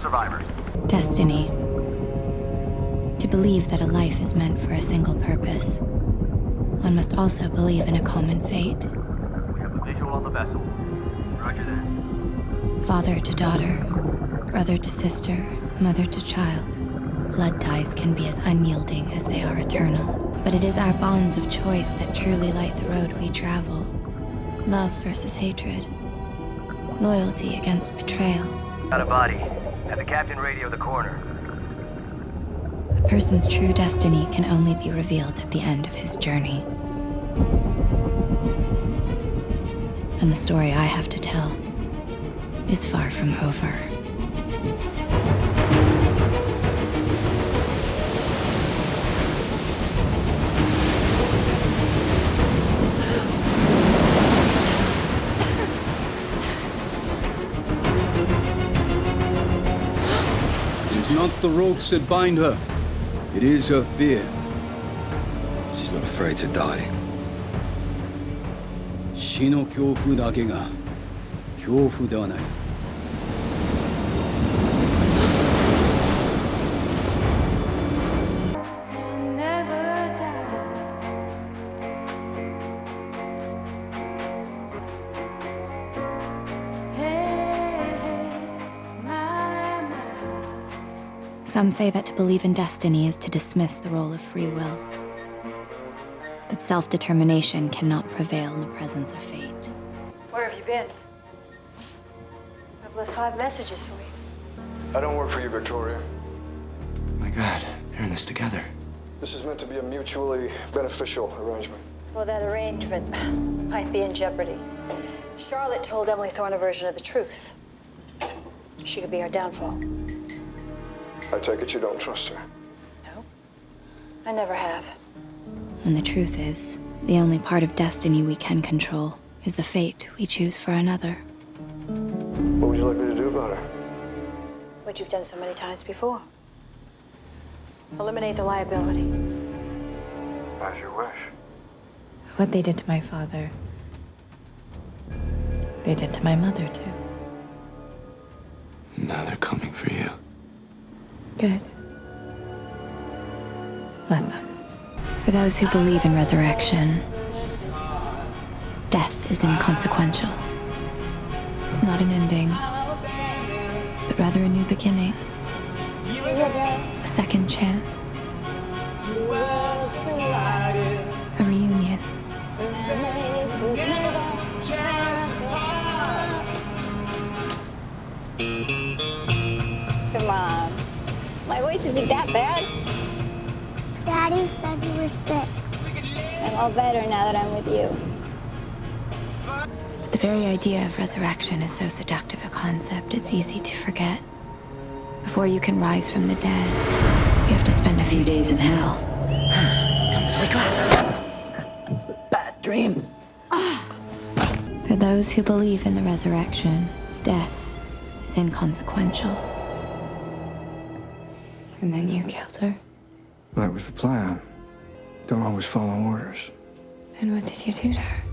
survivors. Destiny. To believe that a life is meant for a single purpose, one must also believe in a common fate. We have a visual on the vessel. Roger that. Father to daughter, brother to sister, mother to child. Blood ties can be as unyielding as they are eternal. But it is our bonds of choice that truly light the road we travel. Love versus hatred. Loyalty against betrayal. Got a body. Have the captain radio the coroner. A person's true destiny can only be revealed at the end of his journey. And the story I have to tell is far from over. Not the ropes that bind her. It is her fear. She's not afraid to die. 死の恐怖だけが恐怖ではない。Some say that to believe in destiny is to dismiss the role of free will. That self-determination cannot prevail in the presence of fate. Where have you been? I've left 5 messages for you. I don't work for you, Victoria. My God, they're in this together. This is meant to be a mutually beneficial arrangement. Well, that arrangement might be in jeopardy. Charlotte told Emily Thorne a version of the truth. She could be our downfall. I take it you don't trust her. No, I never have. And the truth is, the only part of destiny we can control is the fate we choose for another. What would you like me to do about her? What you've done so many times before. Eliminate the liability. As you wish. What they did to my father, they did to my mother, too. Now they're coming for you. Good. Let them. For those who believe in resurrection, death is inconsequential. It's not an ending, but rather a new beginning. A second chance. A reunion. Come on. My voice isn't that bad. Daddy said you were sick. I'm all better now that I'm with you. The very idea of resurrection is so seductive a concept, it's easy to forget. Before you can rise from the dead, you have to spend a few days in hell. Wake up. Bad dream. For those who believe in the resurrection, death is inconsequential. And then you killed her. That was the plan. Don't always follow orders. And what did you do to her?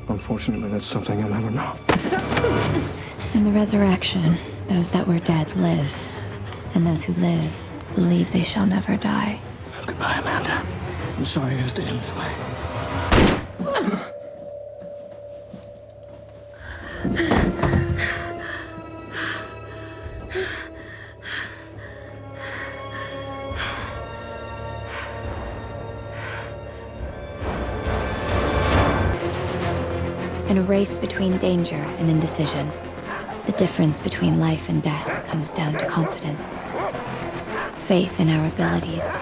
Unfortunately, that's something you'll never know. In the resurrection, those that were dead live. And those who live believe they shall never die. Goodbye, Amanda. I'm sorry it has to end this way. In a race between danger and indecision, the difference between life and death comes down to confidence. Faith in our abilities.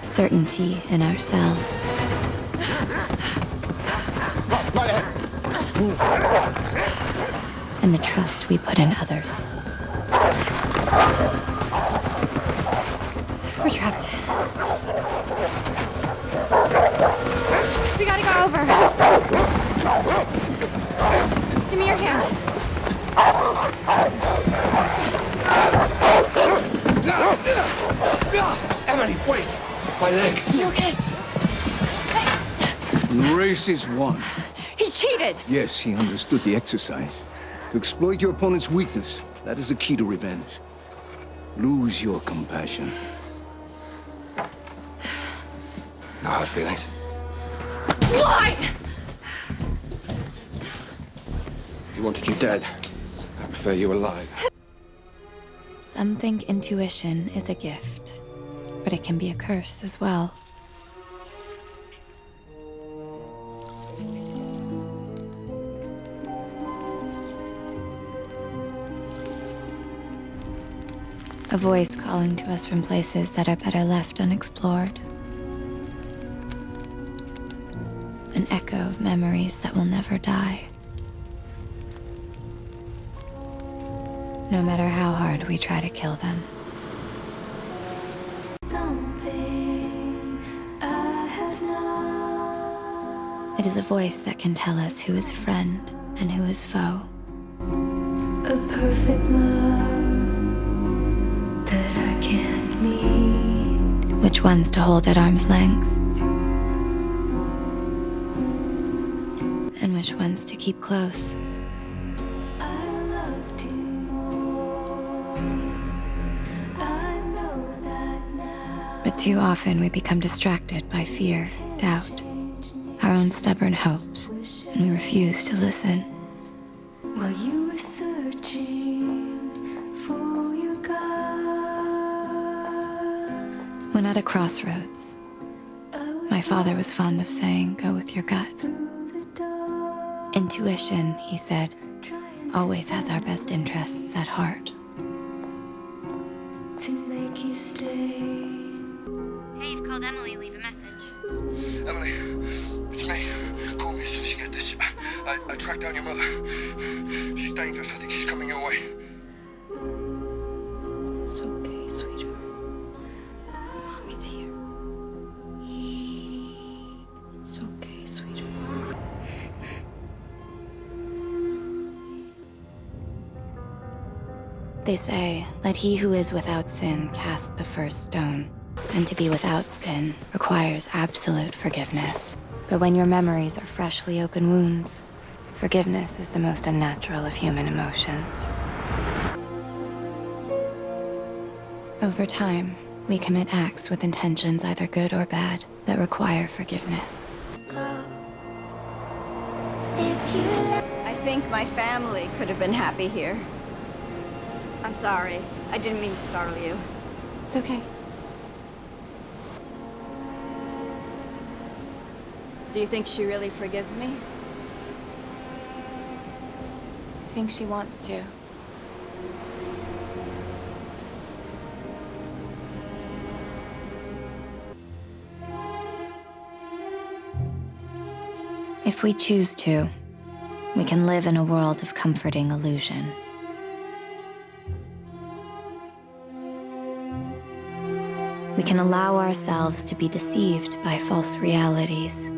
Certainty in ourselves. And the trust we put in others. We're trapped. We gotta go over. Give me your hand. Emily, wait! My leg. You okay? The race is won. He cheated! Yes, he understood the exercise. To exploit your opponent's weakness That is the key to revenge. Lose your compassion. No hard feelings. Why? He wanted you dead. I prefer you alive. Some think intuition is a gift, but it can be a curse as well. A voice calling to us from places that are better left unexplored. An echo of memories that will never die. No matter how hard we try to kill them. It is a voice that can tell us who is friend and who is foe. A perfect love that I can't meet. Which ones to hold at arm's length. And which ones to keep close. I loved you more. I know that now. But too often we become distracted by fear, doubt, our own stubborn hopes, and we refuse to listen. While you were searching for your God. When at a crossroads, my father was fond of saying, go with your gut. Intuition, he said, always has our best interests at heart. To make you stay. Hey, you've called Emily. Leave a message. Emily, it's me. Call me as soon as you get this. I tracked down your mother. She's dangerous. I think she's coming your way. It's okay, sweetheart. Mommy's here. It's okay, sweetheart. They say, let he who is without sin cast the first stone. And to be without sin requires absolute forgiveness. But when your memories are freshly open wounds, forgiveness is the most unnatural of human emotions. Over time, we commit acts with intentions either good or bad that require forgiveness. I think my family could have been happy here. I'm sorry. I didn't mean to startle you. It's okay. Do you think she really forgives me? I think she wants to. If we choose to, we can live in a world of comforting illusion. We can allow ourselves to be deceived by false realities.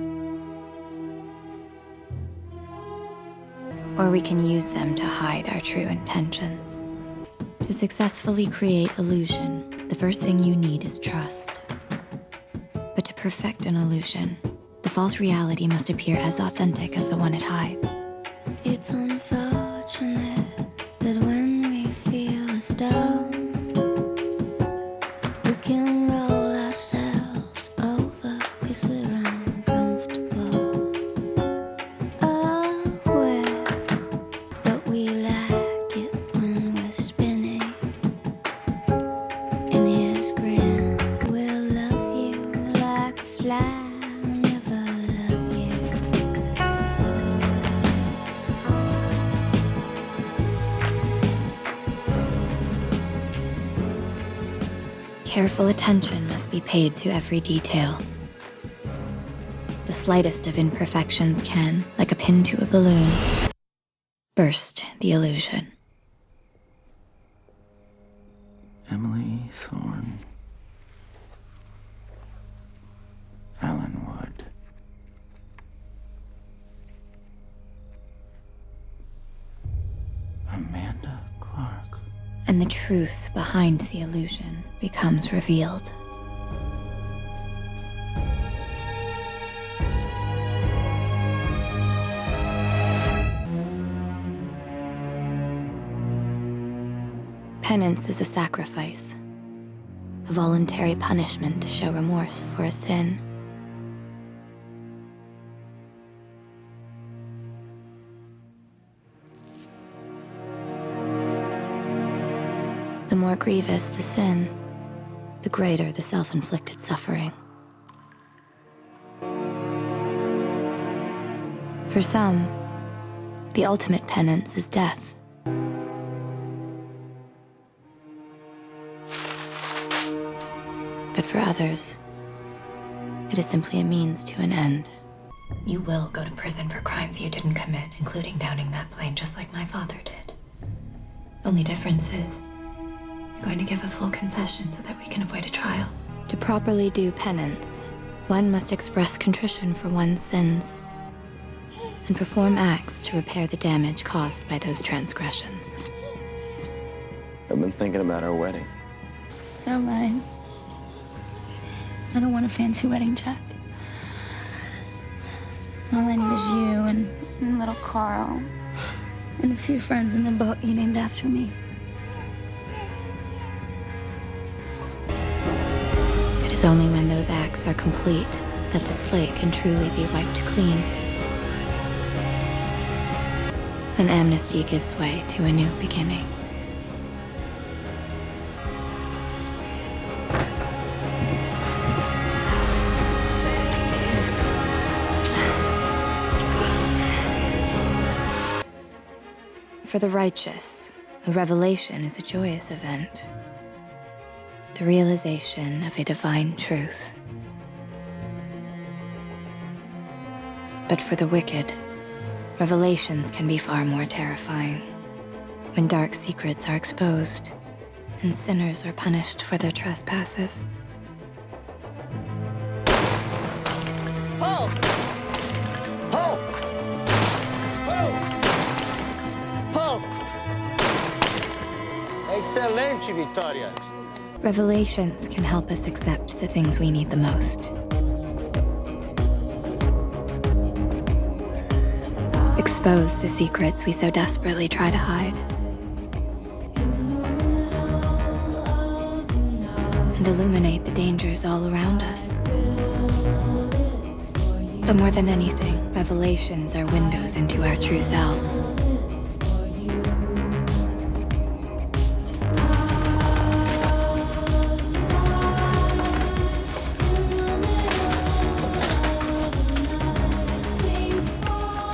Or we can use them to hide our true intentions. To successfully create illusion, the first thing you need is trust. But to perfect an illusion, the false reality must appear as authentic as the one it hides. It's unfortunate that when we feel a storm, we can roll ourselves over 'cause we're uncomfortable. Oh, well, but we like it when we're spinning. And his grin will love you like a fly. Careful attention must be paid to every detail. The slightest of imperfections can, like a pin to a balloon, burst the illusion. Emily Thorne. Alan Wood. Amanda Clarke. And the truth behind the illusion becomes revealed. Penance is a sacrifice, a voluntary punishment to show remorse for a sin. The more grievous the sin, the greater the self-inflicted suffering. For some, the ultimate penance is death. But for others, it is simply a means to an end. You will go to prison for crimes you didn't commit, including downing that plane, just like my father did. Only difference is, you're going to give a full confession so that we can avoid a trial. To properly do penance, one must express contrition for one's sins and perform acts to repair the damage caused by those transgressions. I've been thinking about our wedding. So am I. I don't want a fancy wedding, Jack. All I need is you and little Carl and a few friends in the boat you named after me. It is only when those acts are complete that the slate can truly be wiped clean. An amnesty gives way to a new beginning. For the righteous, a revelation is a joyous event. The realization of a divine truth. But for the wicked, revelations can be far more terrifying. When dark secrets are exposed, and sinners are punished for their trespasses. Paul! Paul! Paul! Paul! Excelente, Victoria. Revelations can help us accept the things we need the most. Expose the secrets we so desperately try to hide. And illuminate the dangers all around us. But more than anything, revelations are windows into our true selves.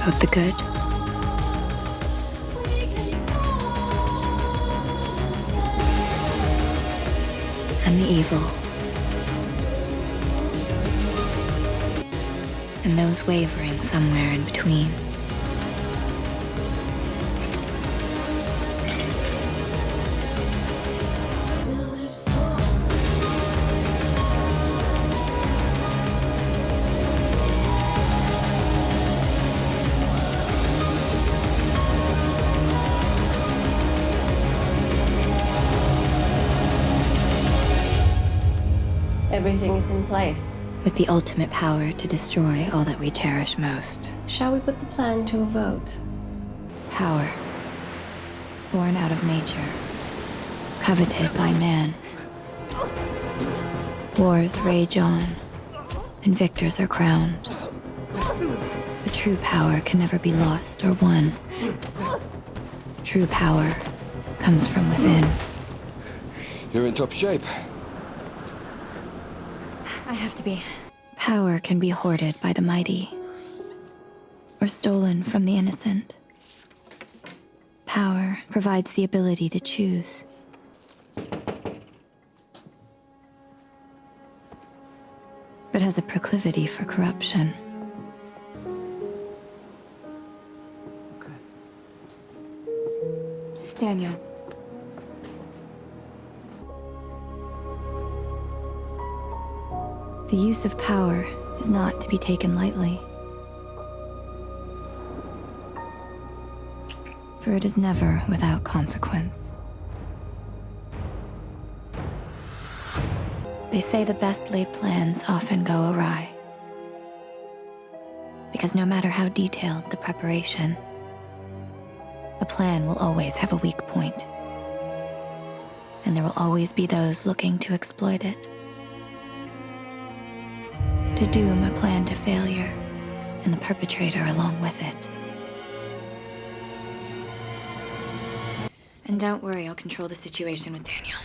Both the good and the evil, and those wavering somewhere in between. Everything is in place. With the ultimate power to destroy all that we cherish most. Shall we put the plan to a vote? Power. Born out of nature. Coveted by man. Wars rage on, and victors are crowned. But true power can never be lost or won. True power comes from within. You're in top shape. I have to be. Power can be hoarded by the mighty, or stolen from the innocent. Power provides the ability to choose. But has a proclivity for corruption. Okay. Daniel. The use of power is not to be taken lightly. For it is never without consequence. They say the best laid plans often go awry. Because no matter how detailed the preparation, a plan will always have a weak point. and there will always be those looking to exploit it. To doom a plan to failure, and the perpetrator along with it. And don't worry, I'll control the situation with Daniel.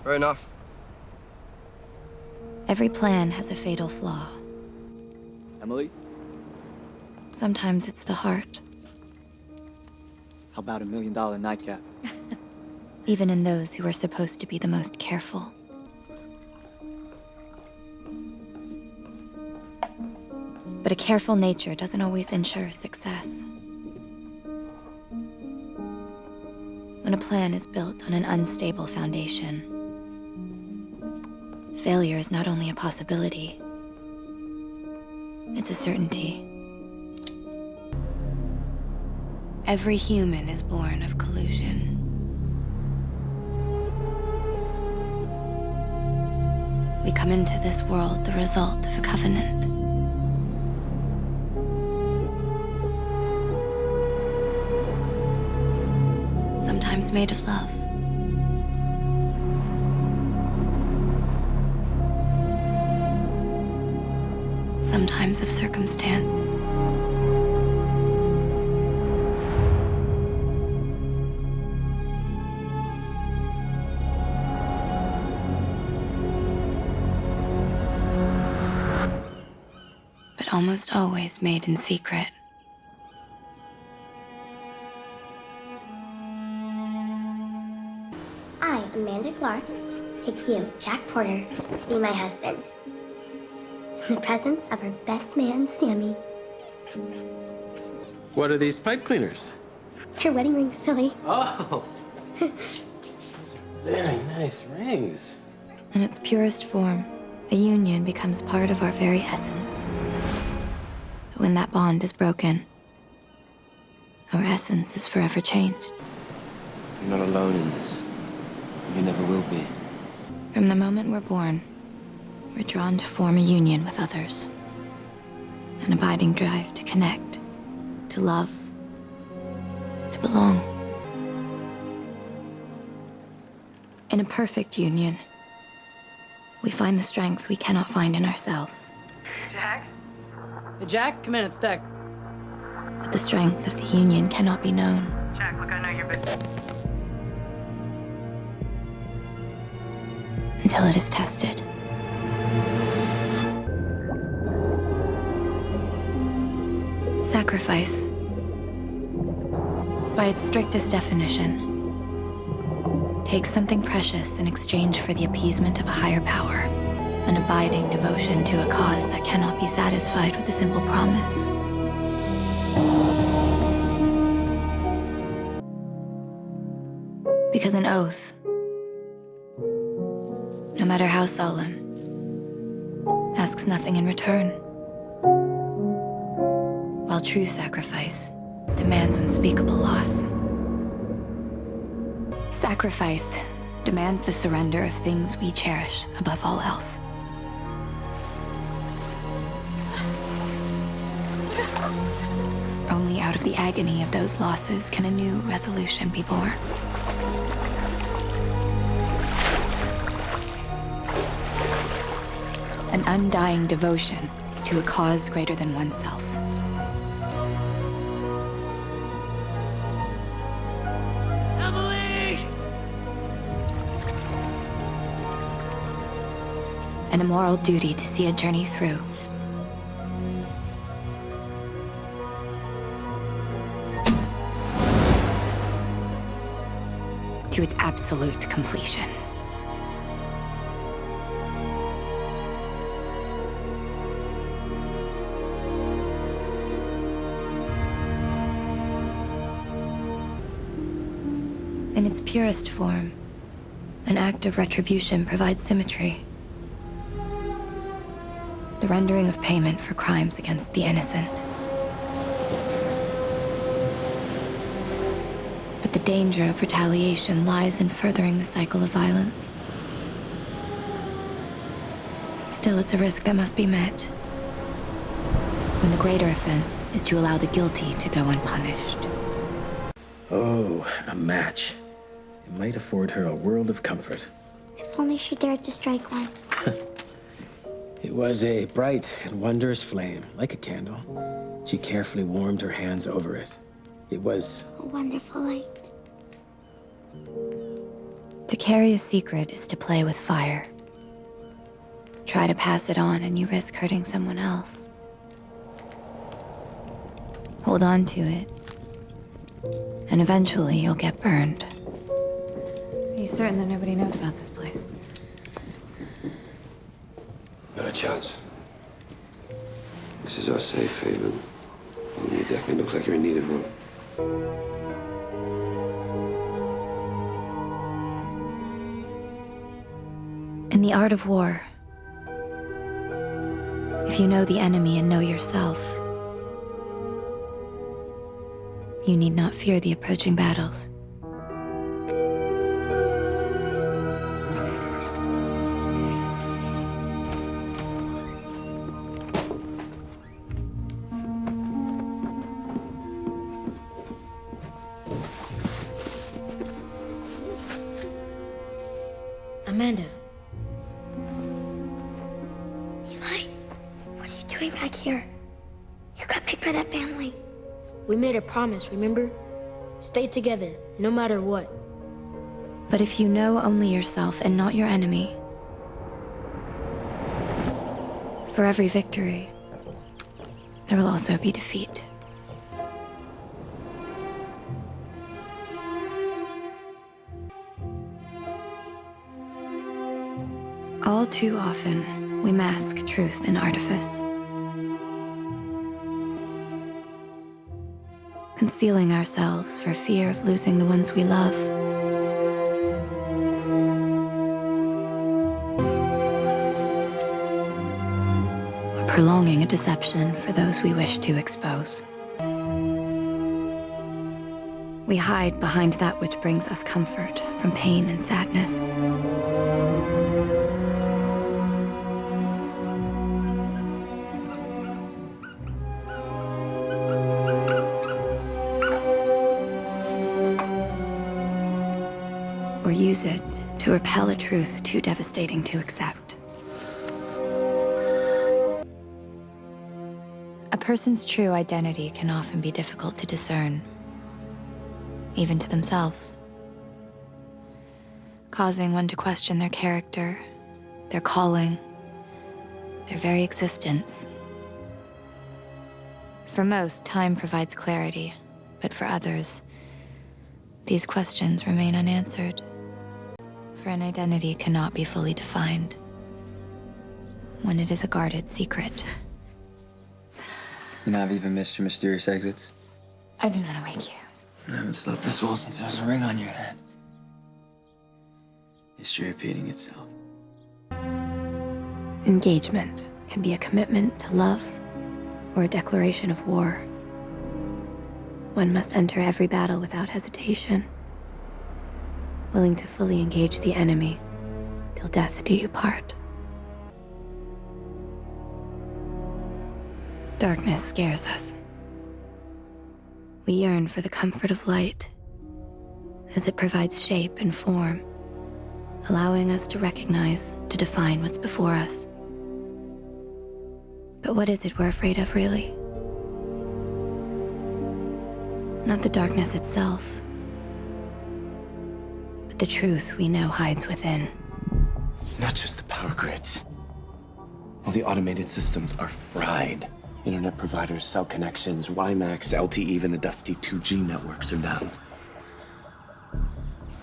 Fair enough. Every plan has a fatal flaw. Emily? Sometimes it's the heart. How about $1 million nightcap? Even in those who are supposed to be the most careful. But a careful nature doesn't always ensure success. When a plan is built on an unstable foundation, failure is not only a possibility, it's a certainty. Every human is born of collusion. We come into this world the result of a covenant. Sometimes made of love. Sometimes of circumstance. But almost always made in secret. I, Amanda Clarke, take you, Jack Porter, to be my husband. In the presence of our best man, Sammy. What are these pipe cleaners? Her wedding ring, silly. Oh! Very nice rings. In its purest form, a union becomes part of our very essence. But when that bond is broken, our essence is forever changed. You're not alone in this. You never will be. From the moment we're born, we're drawn to form a union with others. An abiding drive to connect, to love, to belong. In a perfect union, we find the strength we cannot find in ourselves. Jack? Hey, Jack, come in, it's Deck. But the strength of the union cannot be known. Jack, look, I know you're busy. Until it is tested. Sacrifice, by its strictest definition, takes something precious in exchange for the appeasement of a higher power, an abiding devotion to a cause that cannot be satisfied with a simple promise. Because an oath, no matter how solemn, asks nothing in return. While true sacrifice demands unspeakable loss. Sacrifice demands the surrender of things we cherish above all else. Only out of the agony of those losses can a new resolution be born. An undying devotion to a cause greater than oneself. Emily! And a moral duty to see a journey through. To its absolute completion. In its purest form, an act of retribution provides symmetry. The rendering of payment for crimes against the innocent. But the danger of retaliation lies in furthering the cycle of violence. Still, it's a risk that must be met. When the greater offense is to allow the guilty to go unpunished. Oh, a match. It might afford her a world of comfort. If only she dared to strike one. It was a bright and wondrous flame, like a candle. She carefully warmed her hands over it. It was A wonderful light. To carry a secret is to play with fire. Try to pass it on and you risk hurting someone else. Hold on to it, and eventually you'll get burned. Are you certain that nobody knows about this place? Not a chance. This is our safe haven. And you definitely look like you're in need of one. In the art of war, if you know the enemy and know yourself, you need not fear the approaching battles. Amanda. Eli, what are you doing back here? You got picked by that family. We made a promise, remember? Stay together, no matter what. But if you know only yourself and not your enemy, for every victory, there will also be defeat. All too often, we mask truth in artifice, concealing ourselves for fear of losing the ones we love. Or prolonging a deception for those we wish to expose. We hide behind that which brings us comfort from pain and sadness. Or use it to repel a truth too devastating to accept. A person's true identity can often be difficult to discern, even to themselves, causing one to question their character, their calling, their very existence. For most, time provides clarity, but for others, these questions remain unanswered. For an identity cannot be fully defined when it is a guarded secret. You know, I've even missed your mysterious exits. I did not wake you. I haven't slept this well since there was a ring on your head. History repeating itself. Engagement can be a commitment to love or a declaration of war. One must enter every battle without hesitation, willing to fully engage the enemy till death do you part. Darkness scares us. We yearn for the comfort of light, as it provides shape and form, allowing us to recognize, to define what's before us. But what is it we're afraid of, really? Not the darkness itself, but the truth we know hides within. It's not just the power grids. All the automated systems are fried. Internet providers, cell connections, WiMAX, LTE, even the dusty 2G networks are down.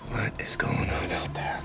What is going on out there?